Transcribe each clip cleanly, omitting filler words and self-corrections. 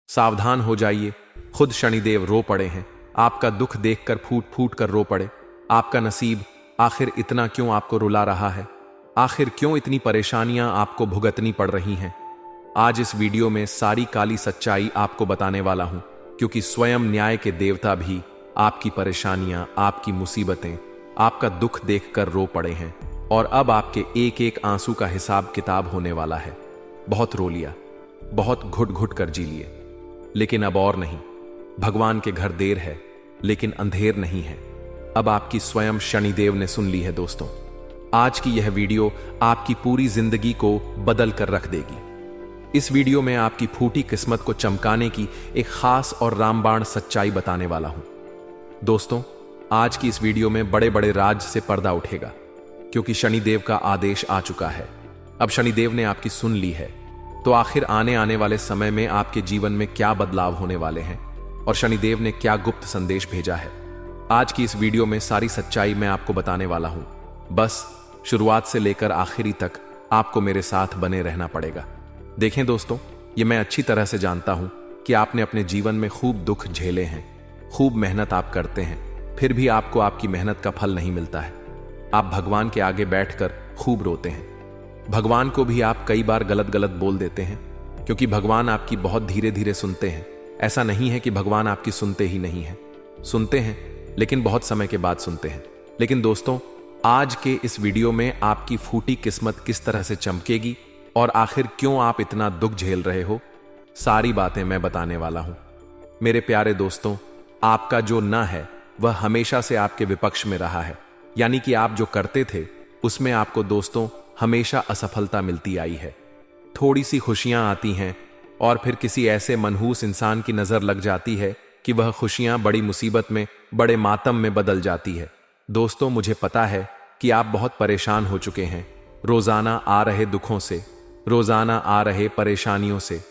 सावधान हो जाइए, खुद शनिदेव रो पड़े हैं। आपका दुख देखकर फूट फूट कर रो पड़े। आपका नसीब आखिर इतना क्यों आपको रुला रहा है? आखिर क्यों इतनी परेशानियां आपको भुगतनी पड़ रही हैं? आज इस वीडियो में सारी काली सच्चाई आपको बताने वाला हूं, क्योंकि स्वयं न्याय के देवता भी आपकी परेशानियां, आपकी मुसीबतें, आपका दुख देखकर रो पड़े हैं और अब आपके एक एक आंसू का हिसाब किताब होने वाला है। बहुत रो लिया, बहुत घुट घुट कर जी लिए, लेकिन अब और नहीं। भगवान के घर देर है, लेकिन अंधेर नहीं है। अब आपकी स्वयं शनिदेव ने सुन ली है। दोस्तों, आज की यह वीडियो आपकी पूरी जिंदगी को बदल कर रख देगी। इस वीडियो में आपकी फूटी किस्मत को चमकाने की एक खास और रामबाण सच्चाई बताने वाला हूं। दोस्तों, आज की इस वीडियो में बड़े बड़े राज से पर्दा उठेगा, क्योंकि शनिदेव का आदेश आ चुका है। अब शनिदेव ने आपकी सुन ली है, तो आखिर आने वाले समय में आपके जीवन में क्या बदलाव होने वाले हैं और शनिदेव ने क्या गुप्त संदेश भेजा है, आज की इस वीडियो में सारी सच्चाई मैं आपको बताने वाला हूं। बस शुरुआत से लेकर आखिरी तक आपको मेरे साथ बने रहना पड़ेगा। देखें दोस्तों, ये मैं अच्छी तरह से जानता हूं कि आपने अपने जीवन में खूब दुख झेले हैं, खूब मेहनत आप करते हैं, फिर भी आपको आपकी मेहनत का फल नहीं मिलता है। आप भगवान के आगे बैठकर खूब रोते हैं। भगवान को भी आप कई बार गलत गलत बोल देते हैं, क्योंकि भगवान आपकी बहुत धीरे धीरे सुनते हैं। ऐसा नहीं है कि भगवान आपकी सुनते ही नहीं है, सुनते हैं, लेकिन बहुत समय के बाद सुनते हैं। लेकिन दोस्तों, आज के इस वीडियो में आपकी फूटी किस्मत किस तरह से चमकेगी और आखिर क्यों आप इतना दुख झेल रहे हो, सारी बातें मैं बताने वाला हूं। मेरे प्यारे दोस्तों, आपका जो न है वह हमेशा से आपके विपक्ष में रहा है, यानी कि आप जो करते थे उसमें आपको दोस्तों हमेशा असफलता मिलती आई है। थोड़ी सी खुशियां आती हैं और फिर किसी ऐसे मनहूस इंसान की नजर लग जाती है कि वह खुशियां बड़ी मुसीबत में, बड़े मातम में बदल जाती है। दोस्तों, मुझे पता है कि आप बहुत परेशान हो चुके हैं रोजाना आ रहे दुखों से, रोजाना आ रहे परेशानियों से,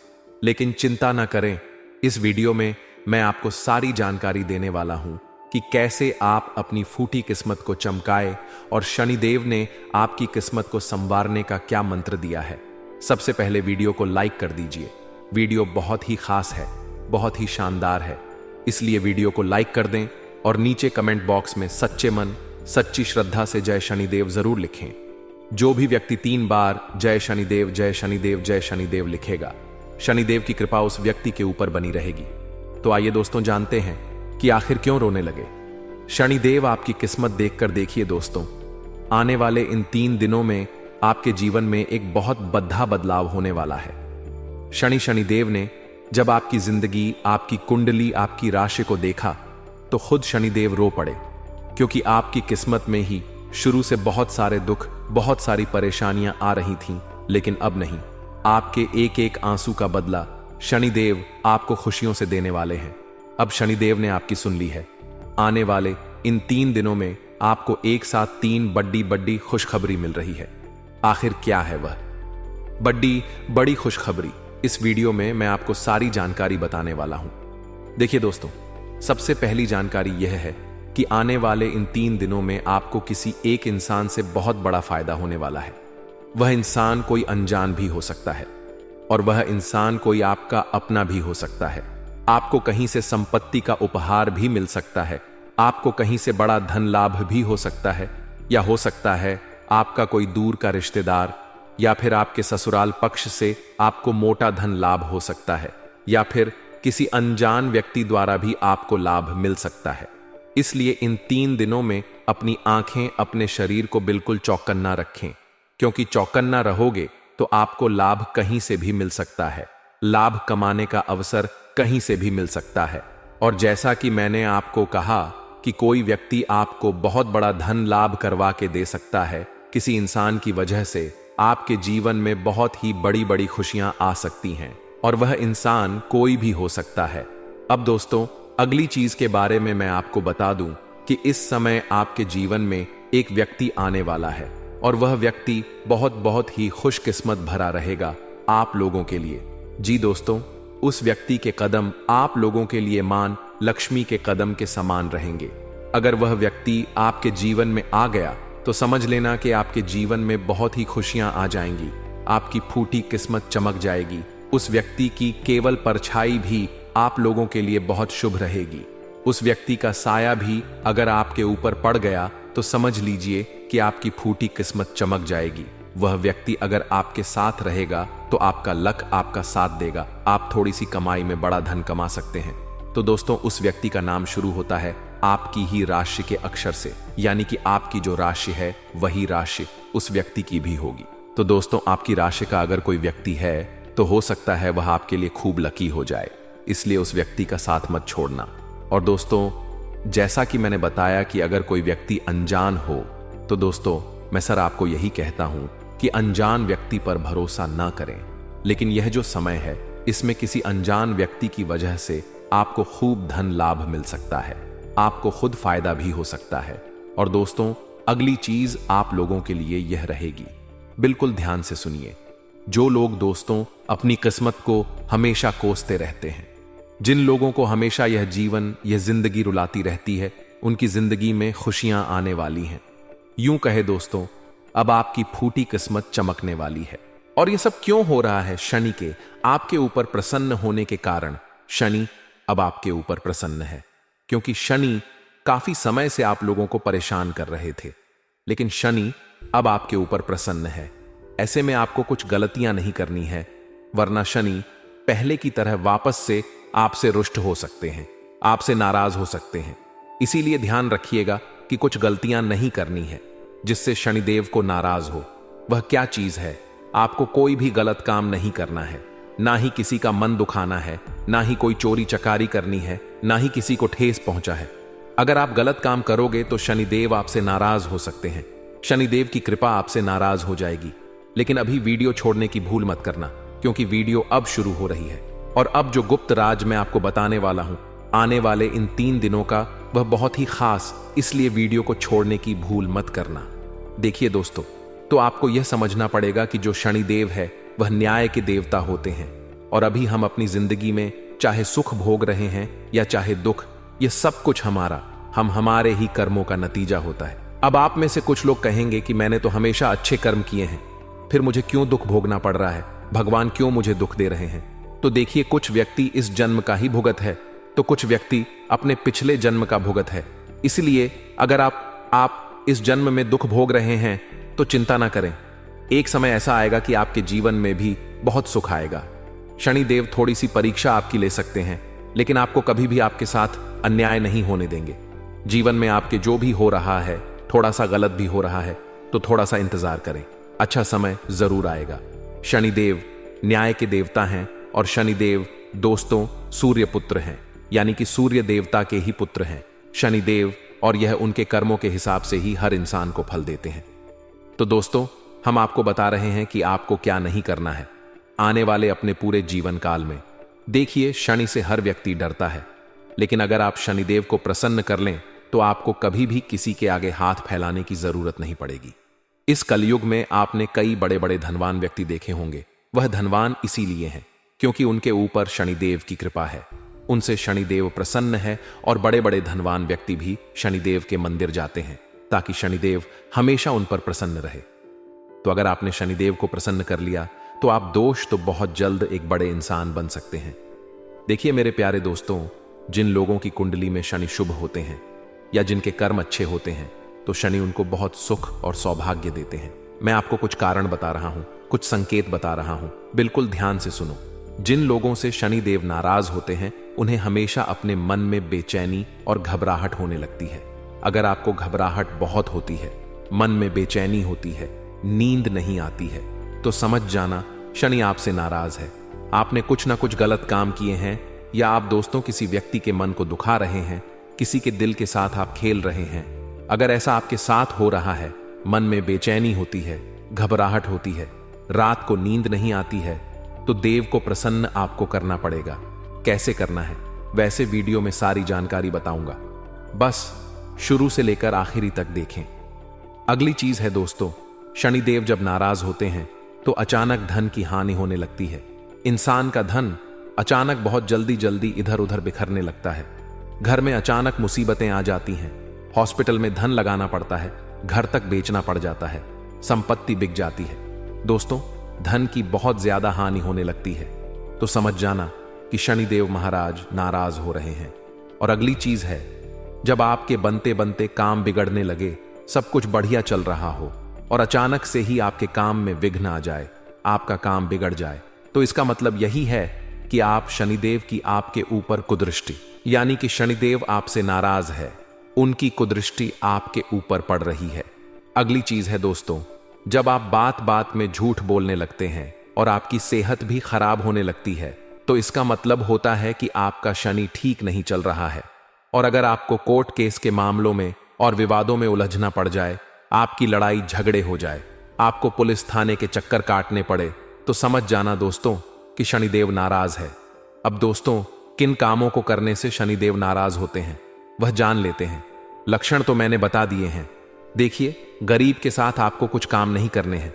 लेकिन चिंता ना करें। इस वीडियो में मैं आपको सारी जानकारी देने वाला हूं कि कैसे आप अपनी फूटी किस्मत को चमकाए और शनिदेव ने आपकी किस्मत को संवारने का क्या मंत्र दिया है। सबसे पहले वीडियो को लाइक कर दीजिए। वीडियो बहुत ही खास है, बहुत ही शानदार है, इसलिए वीडियो को लाइक कर दें और नीचे कमेंट बॉक्स में सच्चे मन, सच्ची श्रद्धा से जय शनिदेव जरूर लिखें। जो भी व्यक्ति 3 बार जय शनिदेव, जय शनिदेव, जय शनिदेव लिखेगा, शनिदेव की कृपा उस व्यक्ति के ऊपर बनी रहेगी। तो आइए दोस्तों, जानते हैं कि आखिर क्यों रोने लगे। शनिदेव आपकी किस्मत देखकर देखिए दोस्तों, आने वाले इन 3 दिनों में आपके जीवन में एक बहुत बड़ा बदलाव होने वाला है। शनिदेव ने जब आपकी जिंदगी, आपकी कुंडली, आपकी राशि को देखा तो खुद शनिदेव रो पड़े, क्योंकि आपकी किस्मत में ही शुरू से बहुत सारे दुख, बहुत सारी परेशानियां आ रही थीं, लेकिन अब नहीं। आपके एक एक आंसू का बदला शनिदेव आपको खुशियों से देने वाले हैं। अब शनिदेव ने आपकी सुन ली है। आने वाले इन 3 दिनों में आपको एक साथ 3 बड़ी खुशखबरी मिल रही है। आखिर क्या है वह बड़ी खुशखबरी? इस वीडियो में मैं आपको सारी जानकारी बताने वाला हूं। देखिए दोस्तों, सबसे पहली जानकारी यह है कि आने वाले इन 3 दिनों में आपको किसी एक इंसान से बहुत बड़ा फायदा होने वाला है। वह इंसान कोई अनजान भी हो सकता है और वह इंसान कोई आपका अपना भी हो सकता है। आपको कहीं से संपत्ति का उपहार भी मिल सकता है, आपको कहीं से बड़ा धन लाभ भी हो सकता है, या हो सकता है आपका कोई दूर का रिश्तेदार या फिर आपके ससुराल पक्ष से आपको मोटा धन लाभ हो सकता है, या फिर किसी अनजान व्यक्ति द्वारा भी आपको लाभ मिल सकता है। इसलिए इन 3 दिनों में अपनी आंखें, अपने शरीर को बिल्कुल चौकन्ना रखें, क्योंकि चौकन्ना रहोगे तो आपको लाभ कहीं से भी मिल सकता है। लाभ कमाने का अवसर कहीं से भी मिल सकता है। और जैसा कि मैंने आपको कहा कि कोई व्यक्ति आपको बहुत बड़ा धन लाभ करवा के दे सकता है, किसी इंसान की वजह से आपके जीवन में बहुत ही बड़ी खुशियां आ सकती हैं, और वह इंसान कोई भी हो सकता है। अब दोस्तों, अगली चीज के बारे में मैं आपको बता दूं कि इस समय आपके जीवन में एक व्यक्ति आने वाला है, और वह व्यक्ति बहुत ही खुशकिस्मत भरा रहेगा आप लोगों के लिए। जी दोस्तों, उस व्यक्ति के कदम आप लोगों के लिए मान लक्ष्मी के कदम के समान रहेंगे। अगर वह व्यक्ति आपके जीवन में आ गया तो समझ लेना कि आपके जीवन में बहुत ही खुशियां आ जाएंगी, आपकी फूटी किस्मत चमक जाएगी, उस व्यक्ति की केवल परछाई भी आप लोगों के लिए बहुत शुभ रहेगी। उस व्यक्ति का साया भी अगर आपके ऊपर पड़ गया तो समझ लीजिए कि आपकी फूटी किस्मत चमक जाएगी। वह व्यक्ति अगर आपके साथ रहेगा तो आपका लक आपका साथ देगा, आप थोड़ी सी कमाई में बड़ा धन कमा सकते हैं। तो दोस्तों, उस व्यक्ति का नाम शुरू होता है आपकी ही राशि के अक्षर से, यानी कि आपकी जो राशि है वही राशि उस व्यक्ति की भी होगी। तो दोस्तों, आपकी राशि का अगर कोई व्यक्ति है तो हो सकता है वह आपके लिए खूब लकी हो जाए, इसलिए उस व्यक्ति का साथ मत छोड़ना। और दोस्तों, जैसा कि मैंने बताया कि अगर कोई व्यक्ति अनजान हो तो दोस्तों, मैं सर आपको यही कहता हूं कि अनजान व्यक्ति पर भरोसा ना करें। लेकिन यह जो समय है इसमें किसी अनजान व्यक्ति की वजह से आपको खूब धन लाभ मिल सकता है, आपको खुद फायदा भी हो सकता है। और दोस्तों, अगली चीज आप लोगों के लिए यह रहेगी, बिल्कुल ध्यान से सुनिए। जो लोग दोस्तों अपनी किस्मत को हमेशा कोसते रहते हैं, जिन लोगों को हमेशा यह जीवन, यह जिंदगी रुलाती रहती है, उनकी जिंदगी में खुशियां आने वाली हैं। यूं कहे दोस्तों, अब आपकी फूटी किस्मत चमकने वाली है। और यह सब क्यों हो रहा है? शनि के आपके ऊपर प्रसन्न होने के कारण शनि अब आपके ऊपर प्रसन्न है, क्योंकि शनि काफी समय से आप लोगों को परेशान कर रहे थे, लेकिन शनि अब आपके ऊपर प्रसन्न है। ऐसे में आपको कुछ गलतियां नहीं करनी है, वरना शनि पहले की तरह वापस से आपसे रुष्ट हो सकते हैं, आपसे नाराज हो सकते हैं। इसीलिए ध्यान रखिएगा कि कुछ गलतियां नहीं करनी है जिससे शनिदेव को नाराज हो। वह क्या चीज है? आपको कोई भी गलत काम नहीं करना है, ना ही किसी का मन दुखाना है, ना ही कोई चोरी चकारी करनी है, ना ही किसी को ठेस पहुंचा है। अगर आप गलत काम करोगे तो शनिदेव आपसे नाराज हो सकते हैं, शनिदेव की कृपा आपसे नाराज हो जाएगी। लेकिन अभी वीडियो छोड़ने की भूल मत करना, क्योंकि वीडियो अब शुरू हो रही है। और अब जो गुप्त राज मैं आपको बताने वाला हूं आने वाले इन 3 दिनों का, वह बहुत ही खास, इसलिए वीडियो को छोड़ने की भूल मत करना। देखिए दोस्तों, तो आपको यह समझना पड़ेगा कि जो शनिदेव है वह न्याय के देवता होते हैं। और अभी हम अपनी जिंदगी में चाहे सुख भोग रहे हैं या चाहे दुख, यह सब कुछ हमारे ही कर्मों का नतीजा होता है। अब आप में से कुछ लोग कहेंगे कि मैंने तो हमेशा अच्छे कर्म किए हैं, फिर मुझे क्यों दुख भोगना पड़ रहा है, भगवान क्यों मुझे दुख दे रहे हैं? तो देखिए, कुछ व्यक्ति इस जन्म का ही भुगत है, तो कुछ व्यक्ति अपने पिछले जन्म का भुगत है। इसलिए अगर आप इस जन्म में दुख भोग रहे हैं तो चिंता ना करें, एक समय ऐसा आएगा कि आपके जीवन में भी बहुत सुख आएगा। शनिदेव थोड़ी सी परीक्षा आपकी ले सकते हैं, लेकिन आपको कभी भी आपके साथ अन्याय नहीं होने देंगे। जीवन में आपके जो भी हो रहा है, थोड़ा सा गलत भी हो रहा है, तो थोड़ा सा इंतजार करें, अच्छा समय जरूर आएगा। शनिदेव न्याय के देवता हैं और शनिदेव दोस्तों सूर्य पुत्र हैं, यानी कि सूर्य देवता के ही पुत्र हैं शनिदेव, और यह उनके कर्मों के हिसाब से ही हर इंसान को फल देते हैं। तो दोस्तों, हम आपको बता रहे हैं कि आपको क्या नहीं करना है आने वाले अपने पूरे जीवन काल में। देखिए, शनि से हर व्यक्ति डरता है, लेकिन अगर आप शनिदेव को प्रसन्न कर लें तो आपको कभी भी किसी के आगे हाथ फैलाने की जरूरत नहीं पड़ेगी। इस कलयुग में आपने कई बड़े बड़े धनवान व्यक्ति देखे होंगे। वह धनवान इसीलिए हैं क्योंकि उनके ऊपर शनिदेव की कृपा है, उनसे शनिदेव प्रसन्न है, और बड़े बड़े धनवान व्यक्ति भी शनिदेव के मंदिर जाते हैं ताकि शनिदेव हमेशा उन पर प्रसन्न रहे। तो अगर आपने शनिदेव को प्रसन्न कर लिया तो आप दोष तो बहुत जल्द एक बड़े इंसान बन सकते हैं। देखिए मेरे प्यारे दोस्तों, जिन लोगों की कुंडली में शनि शुभ होते हैं या जिनके कर्म अच्छे होते हैं, तो शनि उनको बहुत सुख और सौभाग्य देते हैं। मैं आपको कुछ कारण बता रहा हूं, कुछ संकेत बता रहा हूं, बिल्कुल ध्यान से सुनो। जिन लोगों से शनिदेव नाराज होते हैं उन्हें हमेशा अपने मन में बेचैनी और घबराहट होने लगती है। अगर आपको घबराहट बहुत होती है, मन में बेचैनी होती है, नींद नहीं आती है, तो समझ जाना शनि आपसे नाराज है। आपने कुछ ना कुछ गलत काम किए हैं, या आप दोस्तों किसी व्यक्ति के मन को दुखा रहे हैं, किसी के दिल के साथ आप खेल रहे हैं। अगर ऐसा आपके साथ हो रहा है, मन में बेचैनी होती है, घबराहट होती है, रात को नींद नहीं आती है, तो देव को प्रसन्न आपको करना पड़ेगा। कैसे करना है वैसे वीडियो में सारी जानकारी बताऊंगा, बस शुरू से लेकर आखिरी तक देखें। अगली चीज है दोस्तों, शनिदेव जब नाराज होते हैं तो अचानक धन की हानि होने लगती है। इंसान का धन अचानक बहुत जल्दी जल्दी इधर उधर बिखरने लगता है। घर में अचानक मुसीबतें आ जाती हैं, हॉस्पिटल में धन लगाना पड़ता है, घर तक बेचना पड़ जाता है, संपत्ति बिक जाती है। दोस्तों, धन की बहुत ज्यादा हानि होने लगती है। तो समझ जाना कि शनिदेव महाराज नाराज हो रहे हैं। और अगली चीज है, जब आपके बनते बनते काम बिगड़ने लगे, सब कुछ बढ़िया चल रहा हो और अचानक से ही आपके काम में विघ्न आ जाए, आपका काम बिगड़ जाए, तो इसका मतलब यही है कि आप शनिदेव की आपके ऊपर कुदृष्टि, यानी कि शनिदेव आपसे नाराज है, उनकी कुदृष्टि आपके ऊपर पड़ रही है। अगली चीज है दोस्तों, जब आप बात बात में झूठ बोलने लगते हैं और आपकी सेहत भी खराब होने लगती है, तो इसका मतलब होता है कि आपका शनि ठीक नहीं चल रहा है। और अगर आपको कोर्ट केस के मामलों में और विवादों में उलझना पड़ जाए, आपकी लड़ाई झगड़े हो जाए, आपको पुलिस थाने के चक्कर काटने पड़े, तो समझ जाना दोस्तों कि शनिदेव नाराज है। अब दोस्तों, किन कामों को करने से शनिदेव नाराज होते हैं वह जान लेते हैं। लक्षण तो मैंने बता दिए हैं। देखिए, गरीब के साथ आपको कुछ काम नहीं करने हैं।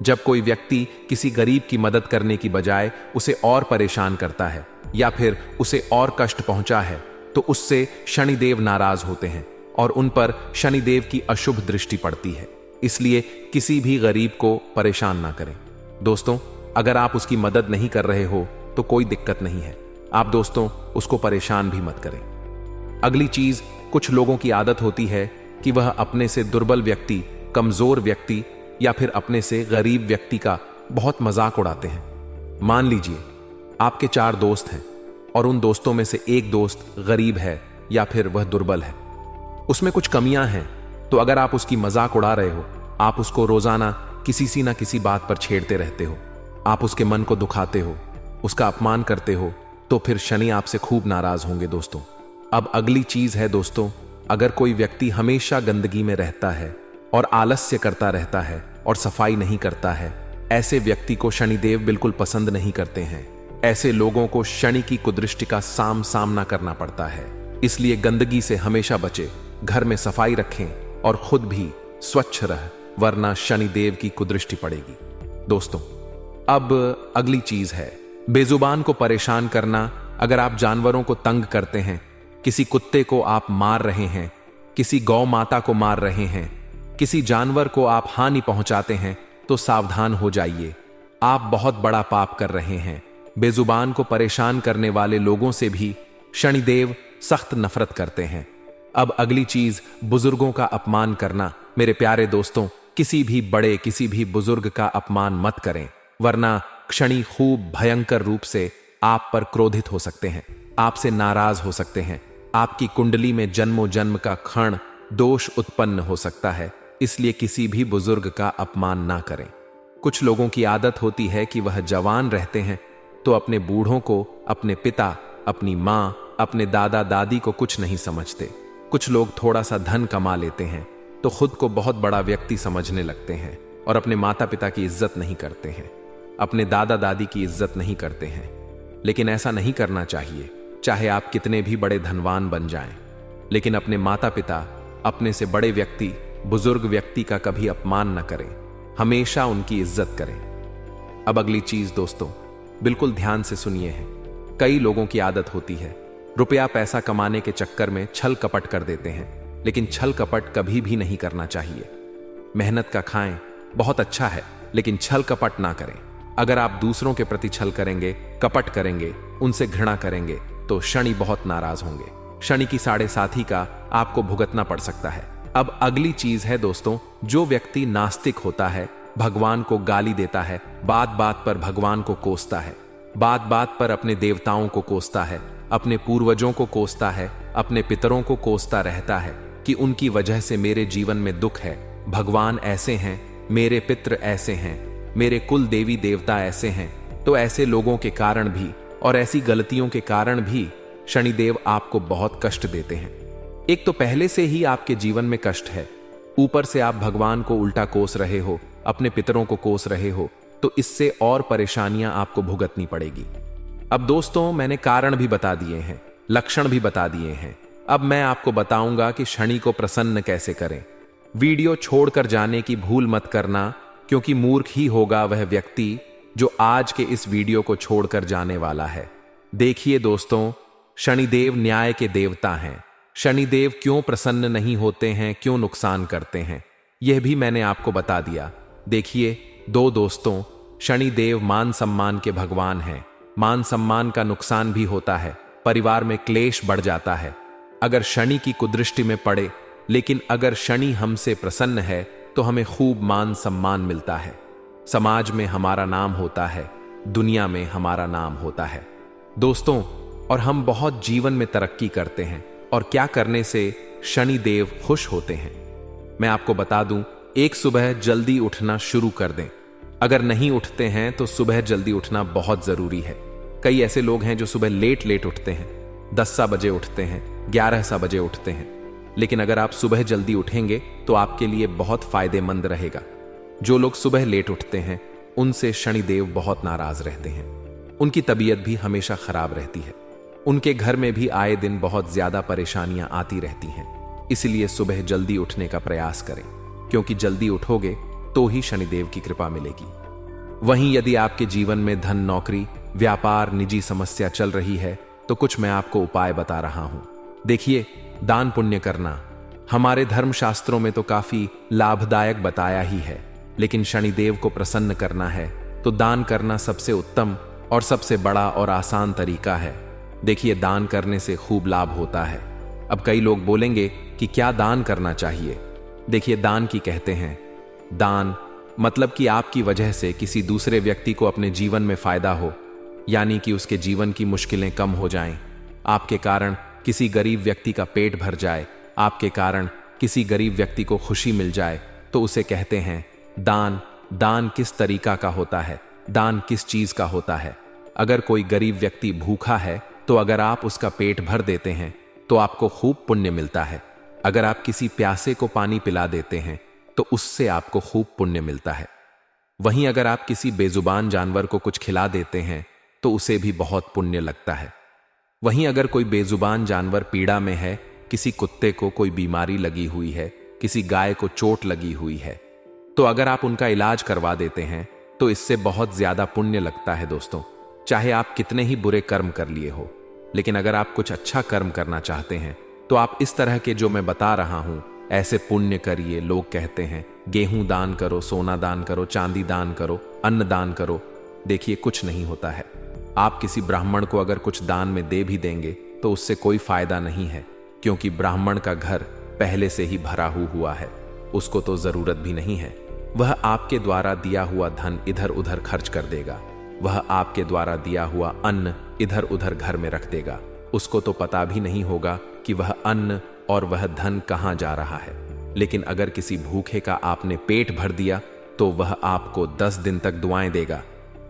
जब कोई व्यक्ति किसी गरीब की मदद करने की बजाय उसे और परेशान करता है या फिर उसे और कष्ट पहुंचा है, तो उससे शनिदेव नाराज होते हैं और उन पर शनिदेव की अशुभ दृष्टि पड़ती है। इसलिए किसी भी गरीब को परेशान ना करें। दोस्तों, अगर आप उसकी मदद नहीं कर रहे हो तो कोई दिक्कत नहीं है, आप दोस्तों उसको परेशान भी मत करें। अगली चीज, कुछ लोगों की आदत होती है कि वह अपने से दुर्बल व्यक्ति, कमजोर व्यक्ति या फिर अपने से गरीब व्यक्ति का बहुत मजाक उड़ाते हैं। मान लीजिए आपके 4 दोस्त हैं और उन दोस्तों में से एक दोस्त गरीब है या फिर वह दुर्बल है, उसमें कुछ कमियां हैं, तो अगर आप उसकी मजाक उड़ा रहे हो, आप उसको रोजाना किसी ना किसी बात पर छेड़ते रहते हो, आप उसके मन को दुखाते हो, उसका अपमान करते हो, तो फिर शनि आपसे खूब नाराज होंगे दोस्तों। अब अगली चीज है दोस्तों, अगर कोई व्यक्ति हमेशा गंदगी में रहता है और आलस्य करता रहता है और सफाई नहीं करता है, ऐसे व्यक्ति को शनिदेव बिल्कुल पसंद नहीं करते हैं। ऐसे लोगों को शनि की कुदृष्टि का सामना करना पड़ता है। इसलिए गंदगी से हमेशा बचे, घर में सफाई रखें और खुद भी स्वच्छ रह, वरना शनिदेव की कुदृष्टि पड़ेगी। दोस्तों, अब अगली चीज है बेजुबान को परेशान करना। अगर आप जानवरों को तंग करते हैं, किसी कुत्ते को आप मार रहे हैं, किसी गौ माता को मार रहे हैं, किसी जानवर को आप हानि पहुंचाते हैं, तो सावधान हो जाइए, आप बहुत बड़ा पाप कर रहे हैं। बेजुबान को परेशान करने वाले लोगों से भी शनिदेव सख्त नफरत करते हैं। अब अगली चीज, बुजुर्गों का अपमान करना। मेरे प्यारे दोस्तों, किसी भी बड़े, किसी भी बुजुर्ग का अपमान मत करें, वरना शनि खूब भयंकर रूप से आप पर क्रोधित हो सकते हैं, आपसे नाराज हो सकते हैं। आपकी कुंडली में जन्मों जन्म का क्षण दोष उत्पन्न हो सकता है। इसलिए किसी भी बुजुर्ग का अपमान ना करें। कुछ लोगों की आदत होती है कि वह जवान रहते हैं तो अपने बूढ़ों को, अपने पिता, अपनी मां, अपने दादा दादी को कुछ नहीं समझते। कुछ लोग थोड़ा सा धन कमा लेते हैं तो खुद को बहुत बड़ा व्यक्ति समझने लगते हैं और अपने माता पिता की इज्जत नहीं करते हैं, अपने दादा दादी की इज्जत नहीं करते हैं। लेकिन ऐसा नहीं करना चाहिए। चाहे आप कितने भी बड़े धनवान बन जाएं, लेकिन अपने माता पिता, अपने से बड़े व्यक्ति, बुजुर्ग व्यक्ति का कभी अपमान न करें, हमेशा उनकी इज्जत करें। अब अगली चीज दोस्तों, बिल्कुल ध्यान से सुनिए है। कई लोगों की आदत होती है रुपया पैसा कमाने के चक्कर में छल कपट कर देते हैं, लेकिन छल कपट कभी भी नहीं करना चाहिए। मेहनत का खाएं, बहुत अच्छा है, लेकिन छल कपट ना करें। अगर आप दूसरों के प्रति छल करेंगे, कपट करेंगे, उनसे घृणा करेंगे, तो शनि बहुत नाराज होंगे। शनि की 7.5 का आपको भुगतना पड़ सकता है। अब अगली चीज है दोस्तों, जो व्यक्ति नास्तिक होता है, भगवान को गाली देता है, बात बात पर भगवान को कोसता है, बात बात पर अपने देवताओं को कोसता है, अपने पूर्वजों को कोसता है, अपने पितरों को कोसता रहता है कि उनकी वजह से मेरे जीवन में दुख है, भगवान ऐसे हैं, मेरे पितृ ऐसे हैं, मेरे कुल देवी देवता ऐसे हैं, तो ऐसे लोगों के कारण भी और ऐसी गलतियों के कारण भी शनिदेव आपको बहुत कष्ट देते हैं। एक तो पहले से ही आपके जीवन में कष्ट है, ऊपर से आप भगवान को उल्टा कोस रहे हो, अपने पितरों को कोस रहे हो, तो इससे और परेशानियां आपको भुगतनी पड़ेगी। अब दोस्तों, मैंने कारण भी बता दिए हैं, लक्षण भी बता दिए हैं। अब मैं आपको बताऊंगा कि शनि को प्रसन्न कैसे करें। वीडियो छोड़कर जाने की भूल मत करना, क्योंकि मूर्ख ही होगा वह व्यक्ति जो आज के इस वीडियो को छोड़कर जाने वाला है। देखिए दोस्तों, शनिदेव न्याय के देवता हैं। शनिदेव क्यों प्रसन्न नहीं होते हैं, क्यों नुकसान करते हैं, यह भी मैंने आपको बता दिया। देखिए दोस्तों, शनिदेव मान सम्मान के भगवान हैं, मान सम्मान का नुकसान भी होता है, परिवार में क्लेश बढ़ जाता है अगर शनि की कुदृष्टि में पड़े। लेकिन अगर शनि हमसे प्रसन्न है तो हमें खूब मान सम्मान मिलता है, समाज में हमारा नाम होता है, दुनिया में हमारा नाम होता है दोस्तों। और हम बहुत जीवन में तरक्की करते हैं। और क्या करने से शनि देव खुश होते हैं, मैं आपको बता दूं, एक सुबह जल्दी उठना शुरू कर दें। अगर नहीं उठते हैं तो सुबह जल्दी उठना बहुत जरूरी है। कई ऐसे लोग हैं जो सुबह लेट लेट उठते हैं, 10 बजे उठते हैं, 11 बजे उठते हैं। लेकिन अगर आप सुबह जल्दी उठेंगे तो आपके लिए बहुत फायदेमंद रहेगा। जो लोग सुबह लेट उठते हैं उनसे शनिदेव बहुत नाराज रहते हैं, उनकी तबीयत भी हमेशा खराब रहती है, उनके घर में भी आए दिन बहुत ज्यादा परेशानियां आती रहती हैं। इसलिए सुबह जल्दी उठने का प्रयास करें, क्योंकि जल्दी उठोगे तो ही शनिदेव की कृपा मिलेगी। वहीं यदि आपके जीवन में धन, नौकरी, व्यापार, निजी समस्या चल रही है तो कुछ मैं आपको उपाय बता रहा हूं। देखिए, दान पुण्य करना हमारे धर्मशास्त्रों में तो काफी लाभदायक बताया ही है, लेकिन शनिदेव को प्रसन्न करना है तो दान करना सबसे उत्तम और सबसे बड़ा और आसान तरीका है। देखिए, दान करने से खूब लाभ होता है। अब कई लोग बोलेंगे कि क्या दान करना चाहिए। देखिए, दान की कहते हैं, दान मतलब कि आपकी वजह से किसी दूसरे व्यक्ति को अपने जीवन में फायदा हो, यानी कि उसके जीवन की मुश्किलें कम हो जाएं, आपके कारण किसी गरीब व्यक्ति का पेट भर जाए, आपके कारण किसी गरीब व्यक्ति को खुशी मिल जाए, तो उसे कहते हैं दान। दान किस तरीका का होता है, दान किस चीज का होता है। अगर कोई गरीब व्यक्ति भूखा है तो अगर आप उसका पेट भर देते हैं तो आपको खूब पुण्य मिलता है। अगर आप किसी प्यासे को पानी पिला देते हैं तो उससे आपको खूब पुण्य मिलता है। वहीं अगर आप किसी बेजुबान जानवर को कुछ खिला देते हैं तो उसे भी बहुत पुण्य लगता है। वहीं अगर कोई बेजुबान जानवर पीड़ा में है, किसी कुत्ते को कोई बीमारी लगी हुई है, किसी गाय को चोट लगी हुई है, तो अगर आप उनका इलाज करवा देते हैं तो इससे बहुत ज्यादा पुण्य लगता है दोस्तों। चाहे आप कितने ही बुरे कर्म कर लिए हो, लेकिन अगर आप कुछ अच्छा कर्म करना चाहते हैं तो आप इस तरह के जो मैं बता रहा हूं ऐसे पुण्य करिए। लोग कहते हैं गेहूं दान करो, सोना दान करो, चांदी दान करो, अन्न दान करो। देखिए, कुछ नहीं होता है। आप किसी ब्राह्मण को अगर कुछ दान में दे भी देंगे तो उससे कोई फायदा नहीं है, क्योंकि ब्राह्मण का घर पहले से ही भरा हुआ है, उसको तो जरूरत भी नहीं है। वह आपके द्वारा दिया हुआ धन इधर उधर खर्च कर देगा, वह आपके द्वारा दिया हुआ अन्न इधर उधर घर में रख देगा। उसको तो पता भी नहीं होगा कि वह अन्न और वह धन कहां जा रहा है। लेकिन अगर किसी भूखे का आपने पेट भर दिया तो वह आपको 10 दिन तक दुआएं देगा।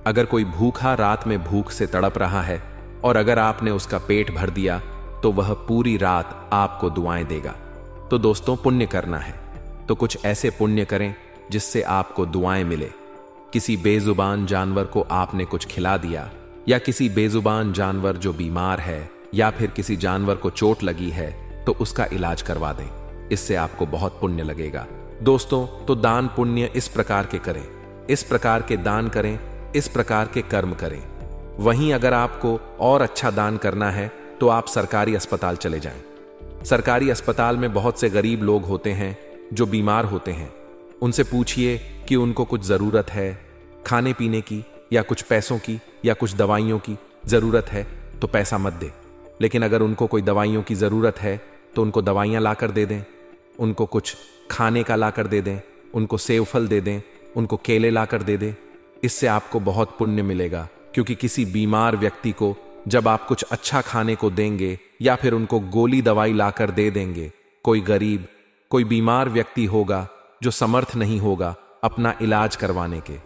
अगर कोई भूखा रात में भूख से तड़प रहा है और अगर आपने उसका पेट भर दिया तो वह पूरी रात आपको दुआएं देगा। तो दोस्तों, पुण्य करना है तो कुछ ऐसे पुण्य करें जिससे आपको दुआएं मिले। किसी बेजुबान जानवर को आपने कुछ खिला दिया, या किसी बेजुबान जानवर जो बीमार है, या फिर किसी जानवर को चोट लगी है तो उसका इलाज करवा दें, इससे आपको बहुत पुण्य लगेगा। दोस्तों, तो दान पुण्य इस प्रकार के करें, इस प्रकार के दान करें, इस प्रकार के कर्म करें। वहीं अगर आपको और अच्छा दान करना है तो आप सरकारी अस्पताल चले जाएं। सरकारी अस्पताल में बहुत से गरीब लोग होते हैं जो बीमार होते हैं। उनसे पूछिए कि उनको कुछ जरूरत है खाने पीने की, या कुछ पैसों की, या कुछ दवाइयों की जरूरत है तो पैसा मत दे। लेकिन अगर उनको कोई दवाइयों की जरूरत है तो उनको दवाइयां लाकर दे दें, उनको कुछ खाने का लाकर दे दें, उनको सेव फल दे दें, उनको केले लाकर दे दें। इससे आपको बहुत पुण्य मिलेगा, क्योंकि किसी बीमार व्यक्ति को जब आप कुछ अच्छा खाने को देंगे या फिर उनको गोली दवाई लाकर दे देंगे, कोई गरीब, कोई बीमार व्यक्ति होगा जो समर्थ नहीं होगा अपना इलाज करवाने के,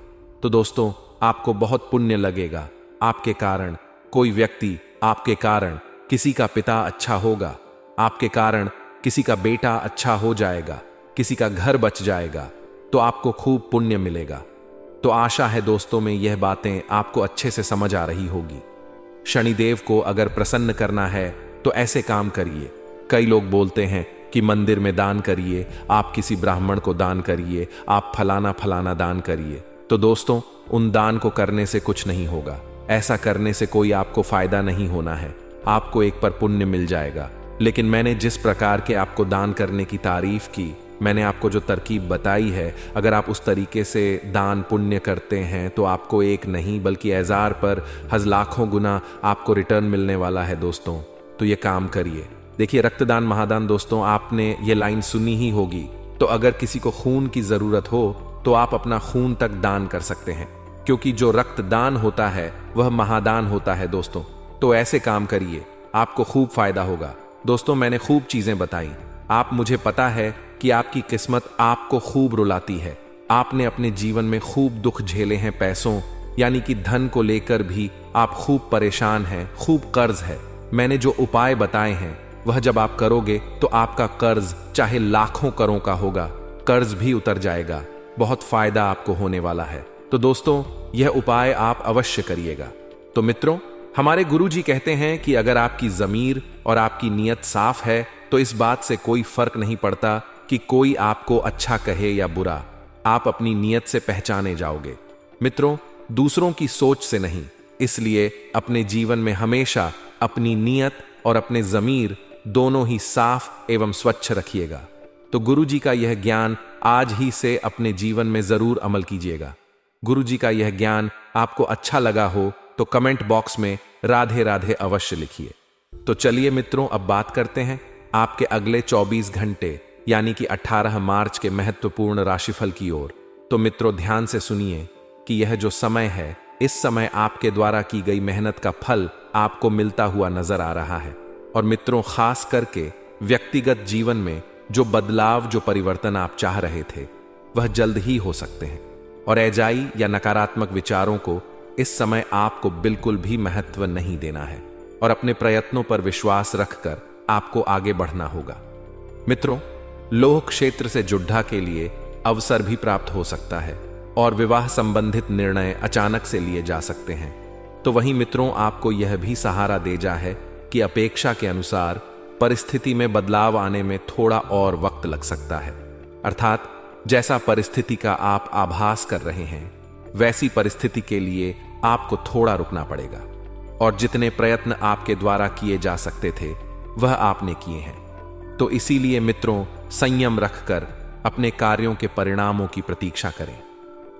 तो दोस्तों आपको बहुत पुण्य लगेगा। आपके कारण कोई व्यक्ति, आपके कारण किसी का पिता अच्छा होगा, आपके कारण किसी का बेटा अच्छा हो जाएगा, किसी का घर बच जाएगा, तो आपको खूब पुण्य मिलेगा। तो आशा है दोस्तों में यह बातें आपको अच्छे से समझ आ रही होगी। शनिदेव को अगर प्रसन्न करना है तो ऐसे काम करिए। कई लोग बोलते हैं कि मंदिर में दान करिए, आप किसी ब्राह्मण को दान करिए, आप फलाना फलाना दान करिए। तो दोस्तों, उन दान को करने से कुछ नहीं होगा। ऐसा करने से कोई आपको फायदा नहीं होना है, आपको एक पर पुण्य मिल जाएगा। लेकिन मैंने जिस प्रकार के आपको दान करने की तारीफ की, मैंने आपको जो तरकीब बताई है, अगर आप उस तरीके से दान पुण्य करते हैं तो आपको एक नहीं बल्कि हज़ार पर लाखों गुना आपको रिटर्न मिलने वाला है दोस्तों। तो ये काम करिए। देखिए, रक्तदान महादान दोस्तों, आपने ये लाइन सुनी ही होगी। तो अगर किसी को खून की जरूरत हो तो आप अपना खून तक दान कर सकते हैं, क्योंकि जो रक्तदान होता है वह महादान होता है दोस्तों। तो ऐसे काम करिए, आपको खूब फायदा होगा। दोस्तों, मैंने खूब चीजें बताई। आप, मुझे पता है कि आपकी किस्मत आपको खूब रुलाती है। आपने अपने जीवन में खूब दुख झेले हैं, पैसों यानी कि धन को लेकर भी आप खूब परेशान हैं, खूब कर्ज है। मैंने जो उपाय बताए हैं वह जब आप करोगे तो आपका कर्ज चाहे लाखों करोड़ का होगा, कर्ज भी उतर जाएगा। बहुत फायदा आपको होने वाला है। तो दोस्तों, यह उपाय आप अवश्य करिएगा। तो मित्रों, हमारे गुरुजी कहते हैं कि अगर आपकी ज़मीर और आपकी नीयत साफ है तो इस बात से कोई फर्क नहीं पड़ता कि कोई आपको अच्छा कहे या बुरा, आप अपनी नीयत से पहचाने जाओगे। मित्रों, दूसरों की सोच से नहीं। इसलिए अपने जीवन में हमेशा अपनी नीयत और अपने ज़मीर दोनों ही साफ एवं स्वच्छ रखिएगा। तो गुरुजी का यह ज्ञान आज ही से अपने जीवन में जरूर अमल कीजिएगा। गुरुजी का यह ज्ञान आपको अच्छा लगा हो तो कमेंट बॉक्स में राधे राधे अवश्य लिखिए। तो चलिए मित्रों, अब बात करते हैं आपके अगले 24 घंटे यानी कि 18 मार्च के महत्वपूर्ण राशिफल की ओर। तो मित्रों, ध्यान से सुनिए कि यह जो समय है, इस समय आपके द्वारा की गई मेहनत का फल आपको मिलता हुआ नजर आ रहा है। और मित्रों, खास करके व्यक्तिगत जीवन में जो बदलाव, जो परिवर्तन आप चाह रहे थे वह जल्द ही हो सकते हैं। और एजाई या नकारात्मक विचारों को इस समय आपको बिल्कुल भी महत्व नहीं देना है और अपने प्रयत्नों पर विश्वास रखकर आपको आगे बढ़ना होगा। मित्रों, लोह क्षेत्र से जुड्ढा के लिए अवसर भी प्राप्त हो सकता है और विवाह संबंधित निर्णय अचानक से लिए जा सकते हैं। तो वहीं मित्रों, आपको यह भी सहारा दे जा है कि अपेक्षा के अनुसार परिस्थिति में बदलाव आने में थोड़ा और वक्त लग सकता है। अर्थात जैसा परिस्थिति का आप आभास कर रहे हैं वैसी परिस्थिति के लिए आपको थोड़ा रुकना पड़ेगा और जितने प्रयत्न आपके द्वारा किए जा सकते थे वह आपने किए हैं। तो इसीलिए मित्रों, संयम रखकर अपने कार्यों के परिणामों की प्रतीक्षा करें,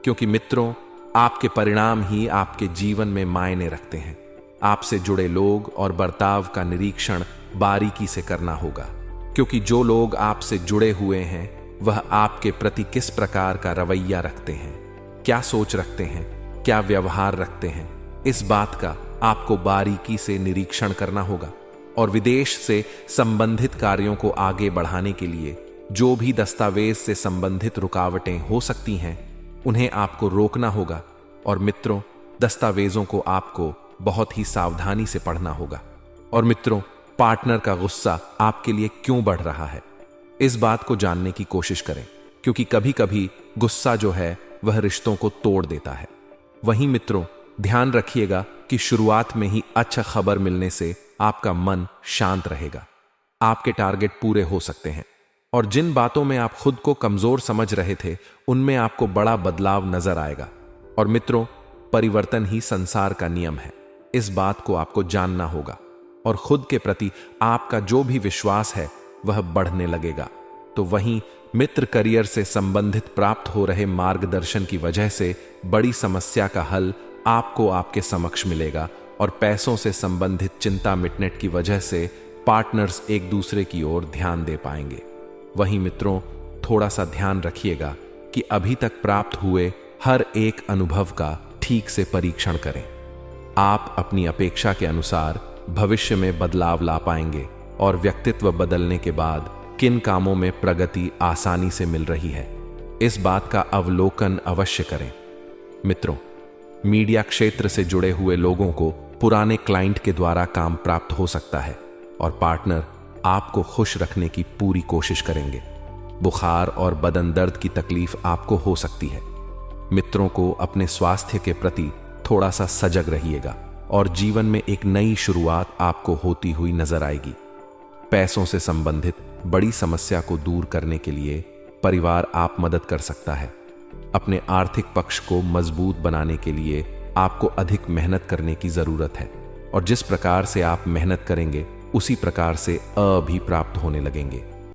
क्योंकि मित्रों, आपके परिणाम ही आपके जीवन में मायने रखते हैं। आपसे जुड़े लोग और बर्ताव का निरीक्षण बारीकी से करना होगा, क्योंकि जो लोग आपसे जुड़े हुए हैं वह आपके प्रति किस प्रकार का रवैया रखते हैं, क्या सोच रखते हैं, क्या व्यवहार रखते हैं, इस बात का आपको बारीकी से निरीक्षण करना होगा। और विदेश से संबंधित कार्यों को आगे बढ़ाने के लिए जो भी दस्तावेज से संबंधित रुकावटें हो सकती हैं उन्हें आपको रोकना होगा। और मित्रों, दस्तावेजों को आपको बहुत ही सावधानी से पढ़ना होगा। और मित्रों, पार्टनर का गुस्सा आपके लिए क्यों बढ़ रहा है, इस बात को जानने की कोशिश करें, क्योंकि कभी कभी गुस्सा जो है वह रिश्तों को तोड़ देता है। वहीं मित्रों, ध्यान रखिएगा कि शुरुआत में ही अच्छा खबर मिलने से आपका मन शांत रहेगा, आपके टारगेट पूरे हो सकते हैं और जिन बातों में आप खुद को कमजोर समझ रहे थे उनमें आपको बड़ा बदलाव नजर आएगा। और मित्रों, परिवर्तन ही संसार का नियम है, इस बात को आपको जानना होगा और खुद के प्रति आपका जो भी विश्वास है वह बढ़ने लगेगा। तो वहीं मित्र, करियर से संबंधित प्राप्त हो रहे मार्गदर्शन की वजह से बड़ी समस्या का हल आपको आपके समक्ष मिलेगा और पैसों से संबंधित चिंता मिटने की वजह से पार्टनर्स एक दूसरे की ओर ध्यान दे पाएंगे। वहीं मित्रों, थोड़ा सा ध्यान रखिएगा कि अभी तक प्राप्त हुए हर एक अनुभव का ठीक से परीक्षण करें। आप अपनी अपेक्षा के अनुसार भविष्य में बदलाव ला पाएंगे और व्यक्तित्व बदलने के बाद किन कामों में प्रगति आसानी से मिल रही है, इस बात का अवलोकन अवश्य करें। मित्रों, मीडिया क्षेत्र से जुड़े हुए लोगों को पुराने क्लाइंट के द्वारा काम प्राप्त हो सकता है और पार्टनर आपको खुश रखने की पूरी कोशिश करेंगे। बुखार और बदन दर्द की तकलीफ आपको हो सकती है। मित्रों को अपने स्वास्थ्य के प्रति थोड़ा सा सजग रहिएगा और जीवन में एक नई शुरुआत आपको होती हुई नजर आएगी। पैसों से संबंधित बड़ी समस्या को दूर करने के लिए परिवार आप मदद कर सकता है। अपने आर्थिक पक्ष को मजबूत बनाने के लिए आपको अधिक मेहनत करने की जरूरत है और जिस प्रकार से आप मेहनत करेंगे उसी प्रकार से भी प्राप्त होने लगेंगे।